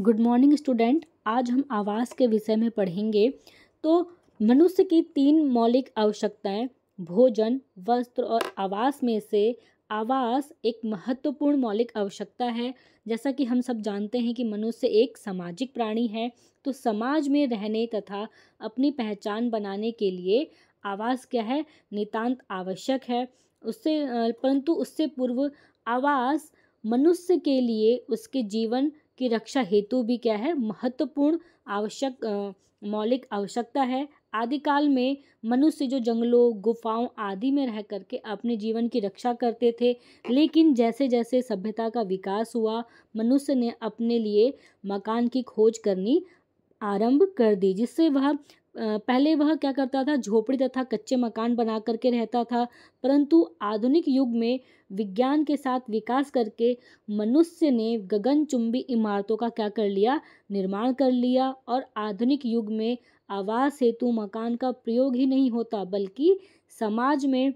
Good morning student. आज हम आवास के विषय में पढ़ेंगे। तो मनुष्य की 3 मौलिक आवश्यकताएं भोजन, वस्त्र और आवास में से आवास एक महत्वपूर्ण मौलिक आवश्यकता है। जैसा कि हम सब जानते हैं कि मनुष्य एक सामाजिक प्राणी है, तो समाज में रहने तथा अपनी पहचान बनाने के लिए आवास क्या है, नितांत आवश्यक है। परंतु उससे पूर्व आवास मनुष्य के लिए उसके जीवन की रक्षा हेतु भी क्या है, महत्वपूर्ण मौलिक आवश्यकता है। आदिकाल में मनुष्य जो जंगलों, गुफाओं आदि में रह करके अपने जीवन की रक्षा करते थे, लेकिन जैसे जैसे सभ्यता का विकास हुआ, मनुष्य ने अपने लिए मकान की खोज करनी आरंभ कर दी, जिससे वह पहले वह क्या करता था, झोपड़ी तथा कच्चे मकान बना करके रहता था। परंतु आधुनिक युग में विज्ञान के साथ विकास करके मनुष्य ने गगनचुंबी इमारतों का क्या कर लिया, निर्माण कर लिया। और आधुनिक युग में आवास हेतु मकान का प्रयोग ही नहीं होता, बल्कि समाज में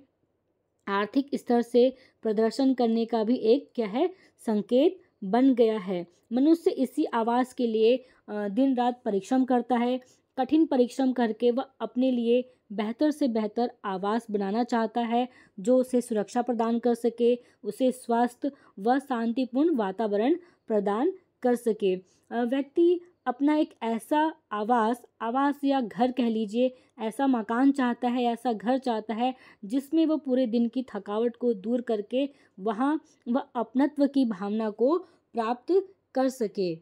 आर्थिक स्तर से प्रदर्शन करने का भी एक क्या है, संकेत बन गया है। मनुष्य इसी आवास के लिए दिन रात परिश्रम करता है। कठिन परिश्रम करके वह अपने लिए बेहतर से बेहतर आवास बनाना चाहता है, जो उसे सुरक्षा प्रदान कर सके, उसे स्वस्थ व शांतिपूर्ण वातावरण प्रदान कर सके। व्यक्ति अपना एक ऐसा आवास या घर कह लीजिए, ऐसा मकान चाहता है, ऐसा घर चाहता है जिसमें वह पूरे दिन की थकावट को दूर करके वहाँ वह अपनत्व की भावना को प्राप्त कर सके।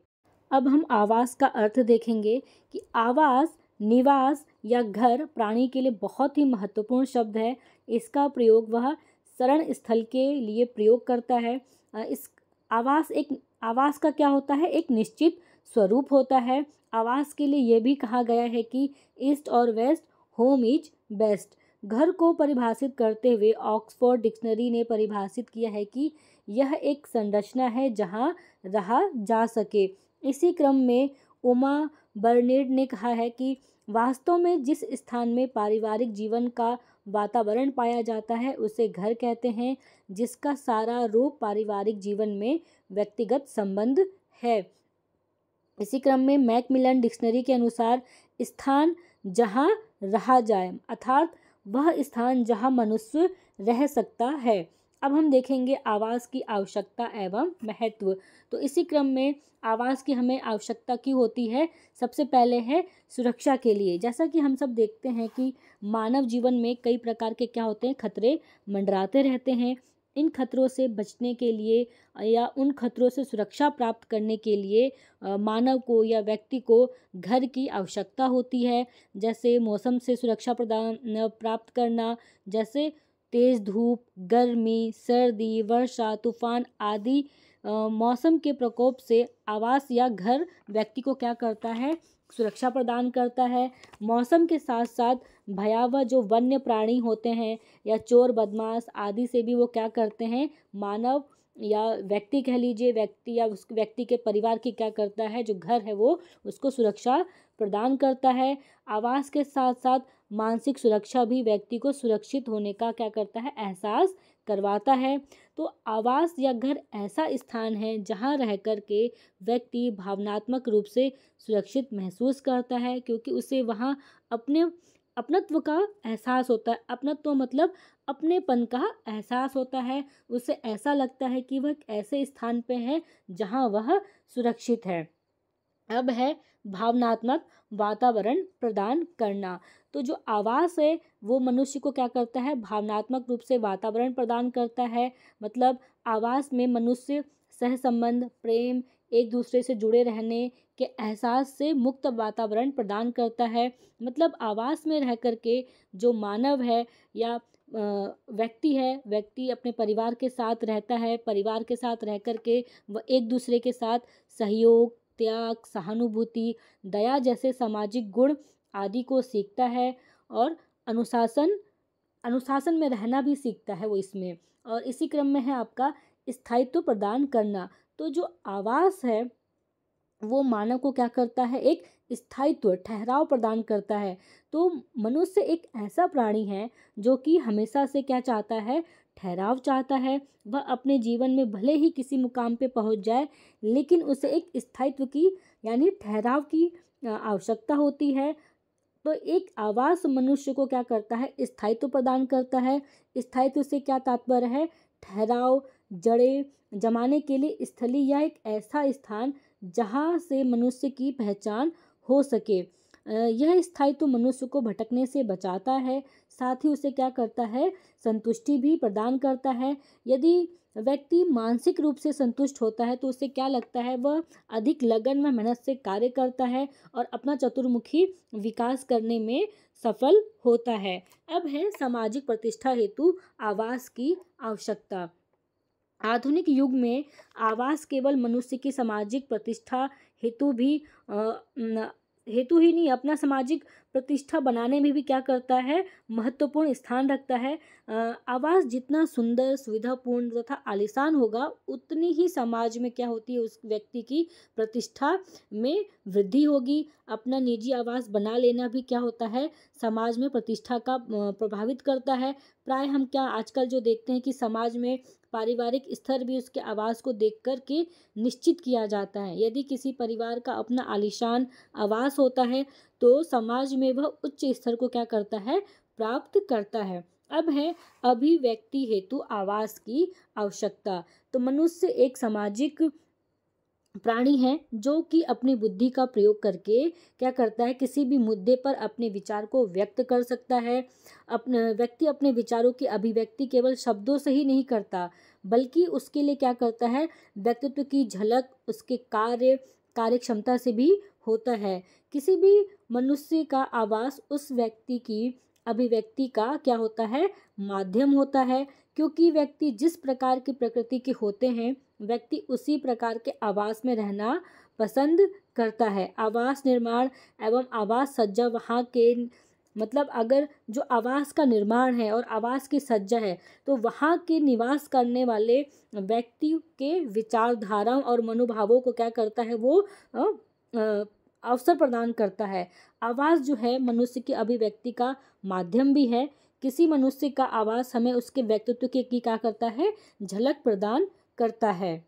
अब हम आवास का अर्थ देखेंगे कि आवास, निवास या घर प्राणी के लिए बहुत ही महत्वपूर्ण शब्द है। इसका प्रयोग वह शरण स्थल के लिए प्रयोग करता है। इस आवास का क्या होता है, एक निश्चित स्वरूप होता है। आवास के लिए यह भी कहा गया है कि ईस्ट और वेस्ट, होम इज बेस्ट। घर को परिभाषित करते हुए ऑक्सफोर्ड डिक्शनरी ने परिभाषित किया है कि यह एक संरचना है जहां रहा जा सके। इसी क्रम में उमा बर्नेड ने कहा है कि वास्तव में जिस स्थान में पारिवारिक जीवन का वातावरण पाया जाता है उसे घर कहते हैं, जिसका सारा रूप पारिवारिक जीवन में व्यक्तिगत संबंध है। इसी क्रम में मैकमिलन डिक्शनरी के अनुसार स्थान जहां रहा जाए, अर्थात वह स्थान जहां मनुष्य रह सकता है। अब हम देखेंगे आवास की आवश्यकता एवं महत्व। तो इसी क्रम में आवास की हमें आवश्यकता क्यों होती है, सबसे पहले है सुरक्षा के लिए। जैसा कि हम सब देखते हैं कि मानव जीवन में कई प्रकार के क्या होते हैं, खतरे मंडराते रहते हैं। इन खतरों से बचने के लिए या उन खतरों से सुरक्षा प्राप्त करने के लिए मानव को या व्यक्ति को घर की आवश्यकता होती है। जैसे मौसम से सुरक्षा प्रदान प्राप्त करना, जैसे तेज़ धूप, गर्मी, सर्दी, वर्षा, तूफान आदि मौसम के प्रकोप से आवास या घर व्यक्ति को क्या करता है, सुरक्षा प्रदान करता है। मौसम के साथ साथ भयावह जो वन्य प्राणी होते हैं या चोर बदमाश आदि से भी वो क्या करते हैं, मानव या व्यक्ति कह लीजिए, व्यक्ति या उस व्यक्ति के परिवार की क्या करता है, जो घर है वो उसको सुरक्षा प्रदान करता है। आवास के साथ साथ मानसिक सुरक्षा भी व्यक्ति को सुरक्षित होने का क्या करता है, एहसास करवाता है। तो आवास या घर ऐसा स्थान है जहाँ रह कर के व्यक्ति भावनात्मक रूप से सुरक्षित महसूस करता है, क्योंकि उसे वहाँ अपनत्व का एहसास होता है। अपनत्व मतलब अपनेपन का एहसास होता है। उसे ऐसा लगता है कि वह एक ऐसे स्थान पे है जहाँ वह सुरक्षित है। अब है भावनात्मक वातावरण प्रदान करना। तो जो आवास है वो मनुष्य को क्या करता है, भावनात्मक रूप से वातावरण प्रदान करता है। मतलब आवास में मनुष्य सह संबंध, प्रेम, एक दूसरे से जुड़े रहने के एहसास से मुक्त वातावरण प्रदान करता है। मतलब आवास में रह कर के जो मानव है या व्यक्ति अपने परिवार के साथ रहता है। परिवार के साथ रह कर के वह एक दूसरे के साथ सहयोग, त्याग, सहानुभूति, दया जैसे सामाजिक गुण आदि को सीखता है और अनुशासन में रहना भी सीखता है वो इसमें। और इसी क्रम में है आपका स्थायित्व प्रदान करना। तो जो आवास है वो मानव को क्या करता है, एक स्थायित्व, ठहराव प्रदान करता है। तो मनुष्य एक ऐसा प्राणी है जो कि हमेशा से क्या चाहता है, ठहराव चाहता है। वह अपने जीवन में भले ही किसी मुकाम पे पहुंच जाए, लेकिन उसे एक स्थायित्व की यानी ठहराव की आवश्यकता होती है। तो एक आवास मनुष्य को क्या करता है, स्थायित्व प्रदान करता है। स्थायित्व से क्या तात्पर्य है, ठहराव, जड़ें जमाने के लिए स्थली या एक ऐसा स्थान जहाँ से मनुष्य की पहचान हो सके। यह स्थायित्व मनुष्य को भटकने से बचाता है, साथ ही उसे क्या करता है, संतुष्टि भी प्रदान करता है। यदि व्यक्ति मानसिक रूप से संतुष्ट होता है तो उसे क्या लगता है, वह अधिक लगन में मेहनत से कार्य करता है और अपना चतुर्मुखी विकास करने में सफल होता है। अब है सामाजिक प्रतिष्ठा हेतु आवास की आवश्यकता। आधुनिक युग में आवास केवल मनुष्य की सामाजिक प्रतिष्ठा हेतु ही नहीं, अपना सामाजिक प्रतिष्ठा बनाने में भी क्या करता है, महत्वपूर्ण स्थान रखता है। आवास जितना सुंदर, सुविधापूर्ण तथा आलीशान होगा, उतनी ही समाज में क्या होती है, उस व्यक्ति की प्रतिष्ठा में वृद्धि होगी। अपना निजी आवास बना लेना भी क्या होता है, समाज में प्रतिष्ठा का प्रभावित करता है। प्राय हम क्या आजकल जो देखते हैं कि समाज में पारिवारिक स्तर भी उसके आवास को देख कर के निश्चित किया जाता है। यदि किसी परिवार का अपना आलीशान आवास होता है तो समाज में वह उच्च स्तर को क्या करता है, प्राप्त करता है। अब है अभिव्यक्ति हेतु आवास की आवश्यकता। तो मनुष्य एक सामाजिक प्राणी है जो कि अपनी बुद्धि का प्रयोग करके क्या करता है, किसी भी मुद्दे पर अपने विचार को व्यक्त कर सकता है। व्यक्ति अपने विचारों की अभिव्यक्ति केवल शब्दों से ही नहीं करता, बल्कि उसके लिए क्या करता है, व्यक्तित्व की झलक उसके कार्य क्षमता से भी होता है। किसी भी मनुष्य का आवास उस व्यक्ति की अभिव्यक्ति का क्या होता है, माध्यम होता है। क्योंकि व्यक्ति जिस प्रकार की प्रकृति के होते हैं, व्यक्ति उसी प्रकार के आवास में रहना पसंद करता है। आवास निर्माण एवं आवास सज्जा वहाँ के मतलब अगर जो आवास का निर्माण है और आवास की सज्जा है, तो वहाँ के निवास करने वाले व्यक्ति के विचारधाराओं और मनोभावों को क्या करता है, वो अवसर प्रदान करता है। आवास जो है मनुष्य की अभिव्यक्ति का माध्यम भी है। किसी मनुष्य का आवास हमें उसके व्यक्तित्व की क्या करता है, झलक प्रदान करता है।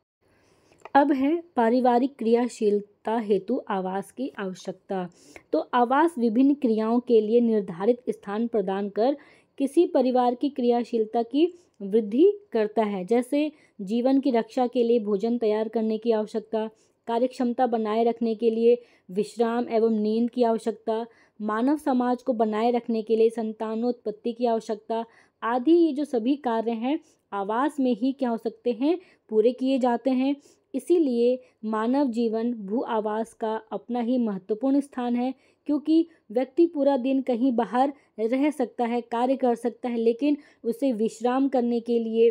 अब है पारिवारिक क्रियाशीलता हेतु आवास की आवश्यकता। तो आवास विभिन्न क्रियाओं के लिए निर्धारित स्थान प्रदान कर किसी परिवार की क्रियाशीलता की वृद्धि करता है। जैसे जीवन की रक्षा के लिए भोजन तैयार करने की आवश्यकता, कार्यक्षमता बनाए रखने के लिए विश्राम एवं नींद की आवश्यकता, मानव समाज को बनाए रखने के लिए संतानोत्पत्ति की आवश्यकता आदि। ये जो सभी कार्य हैं आवास में ही क्या हो सकते हैं, पूरे किए जाते हैं। इसीलिए मानव जीवन भू आवास का अपना ही महत्वपूर्ण स्थान है। क्योंकि व्यक्ति पूरा दिन कहीं बाहर रह सकता है, कार्य कर सकता है, लेकिन उसे विश्राम करने के लिए,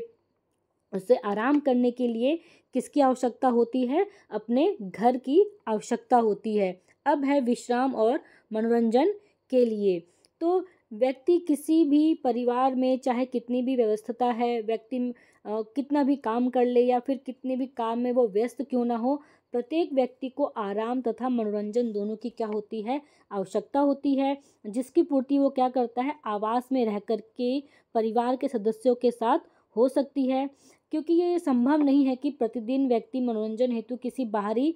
उसे आराम करने के लिए किसकी आवश्यकता होती है, अपने घर की आवश्यकता होती है। अब है विश्राम और मनोरंजन के लिए। तो व्यक्ति किसी भी परिवार में चाहे कितनी भी व्यस्तता है, व्यक्ति कितना भी काम कर ले या फिर कितने भी काम में वो व्यस्त क्यों ना हो, प्रत्येक व्यक्ति को आराम तथा मनोरंजन दोनों की क्या होती है, आवश्यकता होती है, जिसकी पूर्ति वो क्या करता है, आवास में रह कर के परिवार के सदस्यों के साथ हो सकती है। क्योंकि ये संभव नहीं है कि प्रतिदिन व्यक्ति मनोरंजन हेतु किसी बाहरी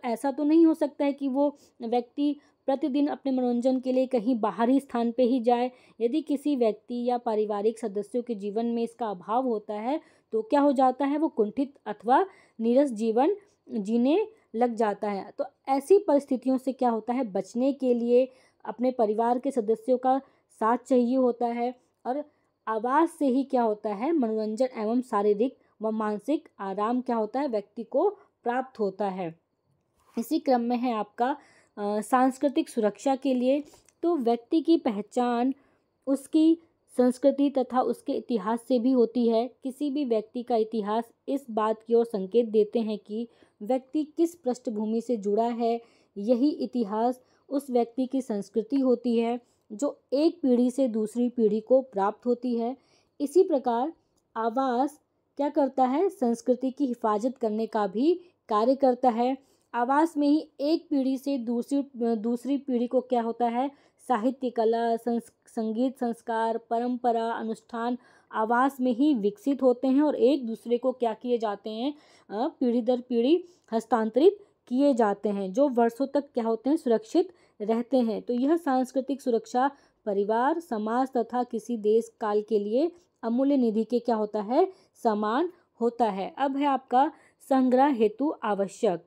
ऐसा तो नहीं हो सकता है कि वो व्यक्ति प्रतिदिन अपने मनोरंजन के लिए कहीं बाहरी स्थान पे ही जाए। यदि किसी व्यक्ति या पारिवारिक सदस्यों के जीवन में इसका अभाव होता है तो क्या हो जाता है, वो कुंठित अथवा नीरस जीवन जीने लग जाता है। तो ऐसी परिस्थितियों से क्या होता है, बचने के लिए अपने परिवार के सदस्यों का साथ चाहिए होता है। और आवास से ही क्या होता है, मनोरंजन एवं शारीरिक व मानसिक आराम क्या होता है, व्यक्ति को प्राप्त होता है। इसी क्रम में है आपका सांस्कृतिक सुरक्षा के लिए। तो व्यक्ति की पहचान उसकी संस्कृति तथा उसके इतिहास से भी होती है। किसी भी व्यक्ति का इतिहास इस बात की ओर संकेत देते हैं कि व्यक्ति किस पृष्ठभूमि से जुड़ा है। यही इतिहास उस व्यक्ति की संस्कृति होती है जो एक पीढ़ी से दूसरी पीढ़ी को प्राप्त होती है। इसी प्रकार आवास क्या करता है, संस्कृति की हिफाजत करने का भी कार्य करता है। आवास में ही एक पीढ़ी से दूसरी पीढ़ी को क्या होता है, साहित्य, कला, संगीत, संस्कार, परंपरा, अनुष्ठान आवास में ही विकसित होते हैं और एक दूसरे को क्या किए जाते हैं, पीढ़ी दर पीढ़ी हस्तांतरित किए जाते हैं, जो वर्षों तक क्या होते हैं, सुरक्षित रहते हैं। तो यह सांस्कृतिक सुरक्षा परिवार, समाज तथा किसी देश काल के लिए अमूल्य निधि के क्या होता है, समान होता है। अब है आपका संग्रह हेतु आवश्यक।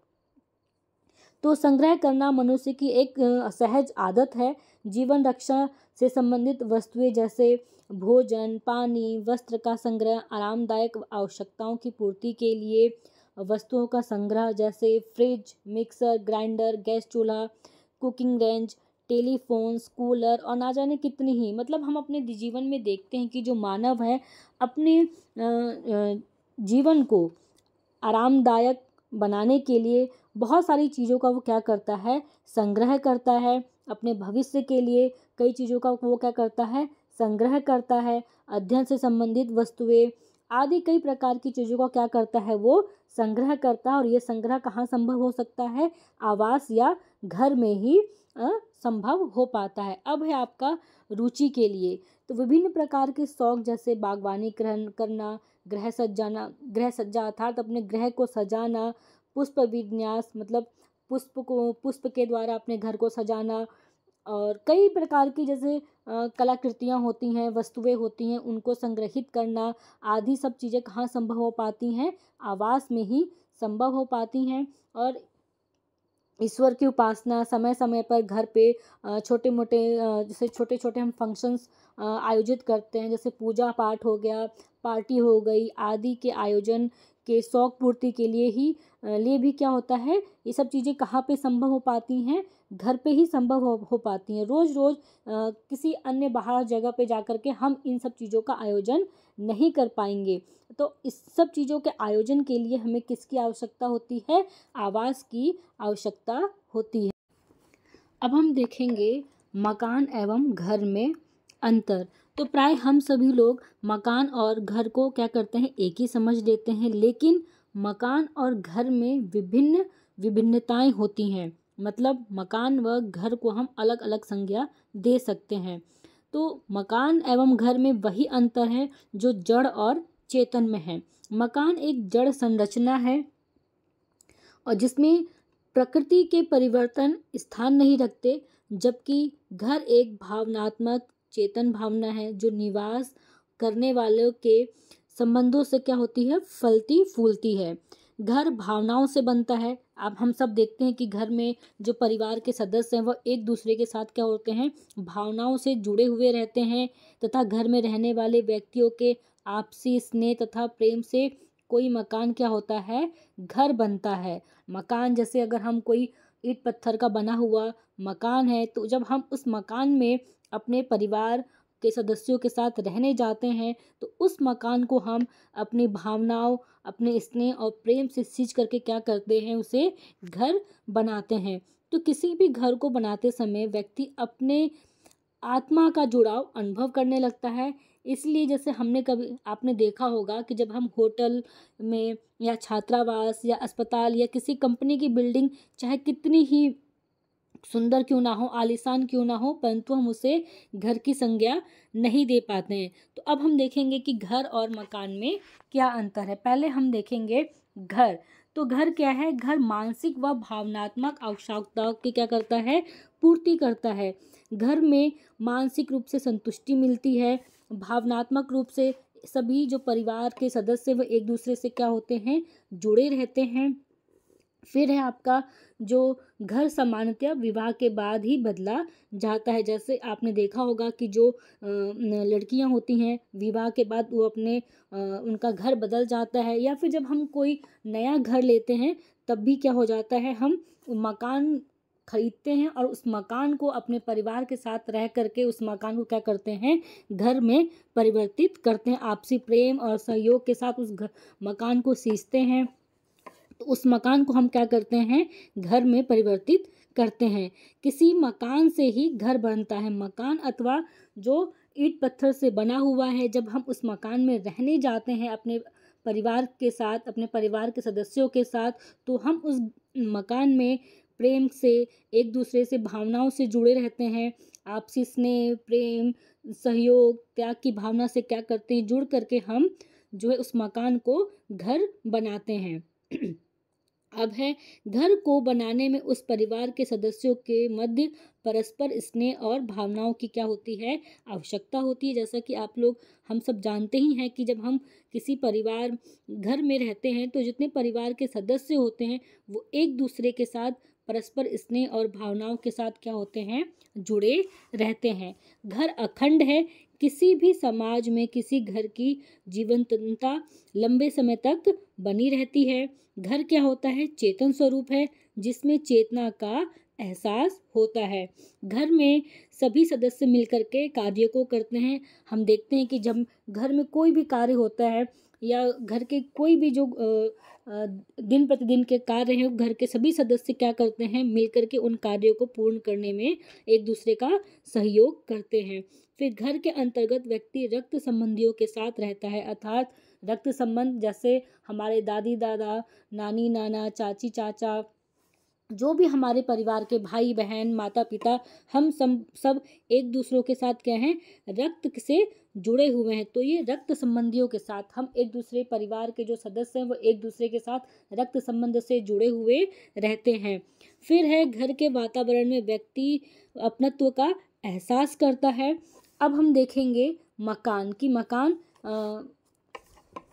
तो संग्रह करना मनुष्य की एक सहज आदत है। जीवन रक्षा से संबंधित वस्तुएं जैसे भोजन, पानी, वस्त्र का संग्रह, आरामदायक आवश्यकताओं की पूर्ति के लिए वस्तुओं का संग्रह जैसे फ्रिज, मिक्सर ग्राइंडर, गैस चूल्हा, कुकिंग रेंज, टेलीफोन्स, कूलर और ना जाने कितनी ही, मतलब हम अपने जीवन में देखते हैं कि जो मानव है अपने जीवन को आरामदायक बनाने के लिए बहुत सारी चीज़ों का वो क्या करता है, संग्रह करता है। अपने भविष्य के लिए कई चीज़ों का वो क्या करता है, संग्रह करता है। अध्ययन से संबंधित वस्तुएं आदि कई प्रकार की चीज़ों का क्या करता है, वो संग्रह करता है। और ये संग्रह कहाँ संभव हो सकता है, आवास या घर में ही संभव हो पाता है। अब है आपका रुचि के लिए। तो विभिन्न प्रकार के शौक जैसे बागवानी करना, गृह सज्जा अर्थात अपने गृह को सजाना, पुष्प विन्यास मतलब पुष्प के द्वारा अपने घर को सजाना, और कई प्रकार की जैसे कलाकृतियाँ होती हैं, वस्तुएं होती हैं, उनको संग्रहित करना आदि सब चीज़ें कहाँ संभव हो पाती हैं, आवास में ही संभव हो पाती हैं। और ईश्वर की उपासना समय समय पर घर पे छोटे मोटे जैसे छोटे छोटे हम फंक्शंस आयोजित करते हैं, जैसे पूजा पाठ हो गया, पार्टी हो गई आदि के आयोजन के शौक पूर्ति के लिए भी क्या होता है, ये सब चीज़ें कहाँ पे संभव हो पाती हैं, घर पे ही संभव हो पाती हैं। रोज़ रोज़ किसी अन्य बाहर जगह पे जा कर के हम इन सब चीज़ों का आयोजन नहीं कर पाएंगे। तो इस सब चीज़ों के आयोजन के लिए हमें किसकी आवश्यकता होती है, आवास की आवश्यकता होती है। अब हम देखेंगे मकान एवं घर में अंतर। तो प्राय हम सभी लोग मकान और घर को क्या करते हैं, एक ही समझ लेते हैं, लेकिन मकान और घर में विभिन्नताएं होती हैं। मतलब मकान व घर को हम अलग अलग संज्ञा दे सकते हैं। तो मकान एवं घर में वही अंतर है जो जड़ और चेतन में है। मकान एक जड़ संरचना है और जिसमें प्रकृति के परिवर्तन स्थान नहीं रखते, जबकि घर एक भावनात्मक चेतन भावना है जो निवास करने वालों के संबंधों से क्या होती है, फलती फूलती है। घर भावनाओं से बनता है। अब हम सब देखते हैं कि घर में जो परिवार के सदस्य हैं वह एक दूसरे के साथ क्या होते हैं, भावनाओं से जुड़े हुए रहते हैं, तथा घर में रहने वाले व्यक्तियों के आपसी स्नेह तथा प्रेम से कोई मकान क्या होता है, घर बनता है। मकान जैसे अगर हम कोई ईंट पत्थर का बना हुआ मकान है, तो जब हम उस मकान में अपने परिवार के सदस्यों के साथ रहने जाते हैं तो उस मकान को हम अपनी भावनाओं, अपने स्नेह और प्रेम से सींच करके क्या करते हैं, उसे घर बनाते हैं। तो किसी भी घर को बनाते समय व्यक्ति अपने आत्मा का जुड़ाव अनुभव करने लगता है। इसलिए जैसे आपने देखा होगा कि जब हम होटल में या छात्रावास या अस्पताल या किसी कंपनी की बिल्डिंग चाहे कितनी ही सुंदर क्यों ना हो, आलीशान क्यों ना हो, परंतु हम उसे घर की संज्ञा नहीं दे पाते हैं। तो अब हम देखेंगे कि घर और मकान में क्या अंतर है। पहले हम देखेंगे घर। तो घर क्या है, घर मानसिक व भावनात्मक आवश्यकताओं की क्या करता है, पूर्ति करता है। घर में मानसिक रूप से संतुष्टि मिलती है, भावनात्मक रूप से सभी जो परिवार के सदस्य वो एक दूसरे से क्या होते हैं, जुड़े रहते हैं। फिर है आपका जो घर सामान्यतः विवाह के बाद ही बदला जाता है। जैसे आपने देखा होगा कि जो लड़कियां होती हैं विवाह के बाद वो उनका घर बदल जाता है, या फिर जब हम कोई नया घर लेते हैं तब भी क्या हो जाता है, हम मकान खरीदते हैं और उस मकान को अपने परिवार के साथ रह करके उस मकान को क्या करते हैं, घर में परिवर्तित करते हैं। आपसी प्रेम और सहयोग के साथ उस मकान को सींचते हैं, तो उस मकान को हम क्या करते हैं, घर में परिवर्तित करते हैं। किसी मकान से ही घर बनता है। मकान अथवा जो ईंट पत्थर से बना हुआ है, जब हम उस मकान में रहने जाते हैं अपने परिवार के साथ, अपने परिवार के सदस्यों के साथ, तो हम उस मकान में प्रेम से, एक दूसरे से भावनाओं से जुड़े रहते हैं। आपसी स्नेह, प्रेम, सहयोग, त्याग की भावना से क्या करते हैं, जुड़ करके हम जो है उस मकान को घर बनाते हैं। अब है, घर को बनाने में उस परिवार के सदस्यों के मध्य परस्पर स्नेह और भावनाओं की क्या होती है, आवश्यकता होती है। जैसा कि आप लोग हम सब जानते ही हैं कि जब हम किसी परिवार घर में रहते हैं तो जितने परिवार के सदस्य होते हैं वो एक दूसरे के साथ परस्पर स्नेह और भावनाओं के साथ क्या होते हैं, जुड़े रहते हैं। घर अखंड है। किसी भी समाज में किसी घर की जीवंतता लंबे समय तक बनी रहती है। घर क्या होता है, चेतन स्वरूप है जिसमें चेतना का एहसास होता है। घर में सभी सदस्य मिलकर के कार्य को करते हैं। हम देखते हैं कि जब घर में कोई भी कार्य होता है या घर के कोई भी जो दिन प्रतिदिन के कार्य हैं, घर के सभी सदस्य क्या करते हैं, मिलकर के उन कार्यों को पूर्ण करने में एक दूसरे का सहयोग करते हैं। फिर घर के अंतर्गत व्यक्ति रक्त संबंधियों के साथ रहता है, अर्थात रक्त संबंध जैसे हमारे दादी दादा, नानी नाना, चाची चाचा, जो भी हमारे परिवार के भाई बहन, माता पिता, हम सब एक दूसरों के साथ क्या हैं, रक्त से जुड़े हुए हैं। तो ये रक्त संबंधियों के साथ हम एक दूसरे परिवार के जो सदस्य हैं वो एक दूसरे के साथ रक्त संबंध से जुड़े हुए रहते हैं। फिर है, घर के वातावरण में व्यक्ति अपनत्व का एहसास करता है। अब हम देखेंगे मकान की, मकान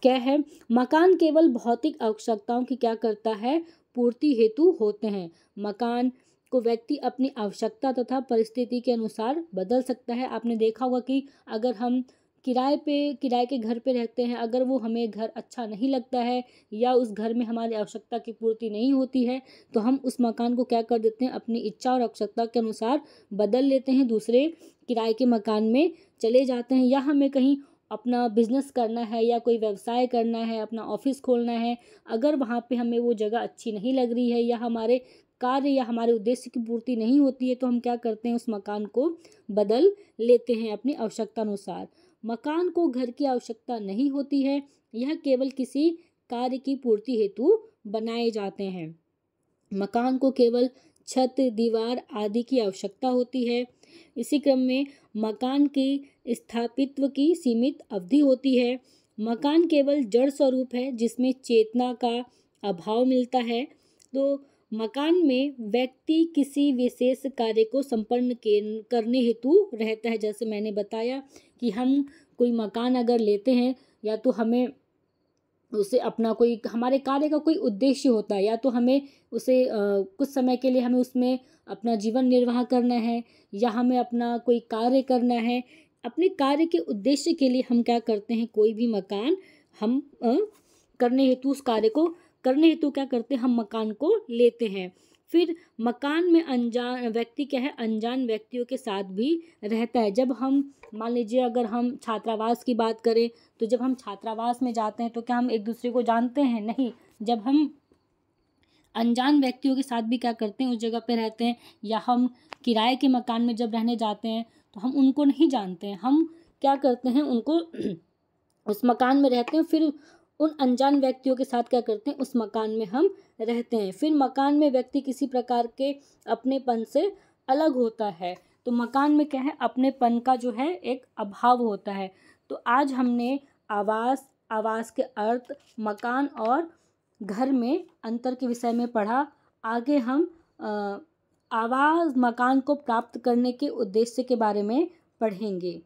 क्या है। मकान केवल भौतिक आवश्यकताओं की क्या करता है, पूर्ति हेतु होते हैं। मकान को व्यक्ति अपनी आवश्यकता तथा परिस्थिति के अनुसार बदल सकता है। आपने देखा होगा कि अगर हम किराए के घर पे रहते हैं, अगर वो हमें घर अच्छा नहीं लगता है या उस घर में हमारी आवश्यकता की पूर्ति नहीं होती है तो हम उस मकान को क्या कर देते हैं, अपनी इच्छा और आवश्यकता के अनुसार बदल लेते हैं, दूसरे किराए के मकान में चले जाते हैं। या हमें कहीं अपना बिजनेस करना है या कोई व्यवसाय करना है, अपना ऑफिस खोलना है, अगर वहाँ पे हमें वो जगह अच्छी नहीं लग रही है या हमारे कार्य या हमारे उद्देश्य की पूर्ति नहीं होती है तो हम क्या करते हैं, उस मकान को बदल लेते हैं अपनी आवश्यकता अनुसार। मकान को घर की आवश्यकता नहीं होती है, यह केवल किसी कार्य की पूर्ति हेतु बनाए जाते हैं। मकान को केवल छत, दीवार आदि की आवश्यकता होती है। इसी क्रम में मकान की स्थापित्व की सीमित अवधि होती है। मकान केवल जड़ स्वरूप है जिसमें चेतना का अभाव मिलता है। तो मकान में व्यक्ति किसी विशेष कार्य को संपन्न करने हेतु रहता है। जैसे मैंने बताया कि हम कोई मकान अगर लेते हैं या तो हमें उसे अपना कोई हमारे कार्य का कोई उद्देश्य होता है, या तो हमें उसे कुछ समय के लिए हमें उसमें अपना जीवन निर्वाह करना है या हमें अपना कोई कार्य करना है। अपने कार्य के उद्देश्य के लिए हम क्या करते हैं, कोई भी मकान हम करने हेतु, उस कार्य को करने हेतु क्या करते हैं, हम मकान को लेते हैं। फिर मकान में अनजान व्यक्ति क्या है, अनजान व्यक्तियों के साथ भी रहता है। जब हम मान लीजिए अगर हम छात्रावास की बात करें तो जब हम छात्रावास में जाते हैं तो क्या हम एक दूसरे को जानते हैं, नहीं। जब हम अनजान व्यक्तियों के साथ भी क्या करते हैं, उस जगह पे रहते हैं। या हम किराए के मकान में जब रहने जाते हैं तो हम उनको नहीं जानते हैं, हम क्या करते हैं, उनको उस मकान में रहते हैं, फिर उन अनजान व्यक्तियों के साथ क्या करते हैं, उस मकान में हम रहते हैं। फिर मकान में व्यक्ति किसी प्रकार के अपनेपन से अलग होता है। तो मकान में क्या है, अपनेपन का जो है एक अभाव होता है। तो आज हमने आवास के अर्थ, मकान और घर में अंतर के विषय में पढ़ा। आगे हम आवास मकान को प्राप्त करने के उद्देश्य के बारे में पढ़ेंगे।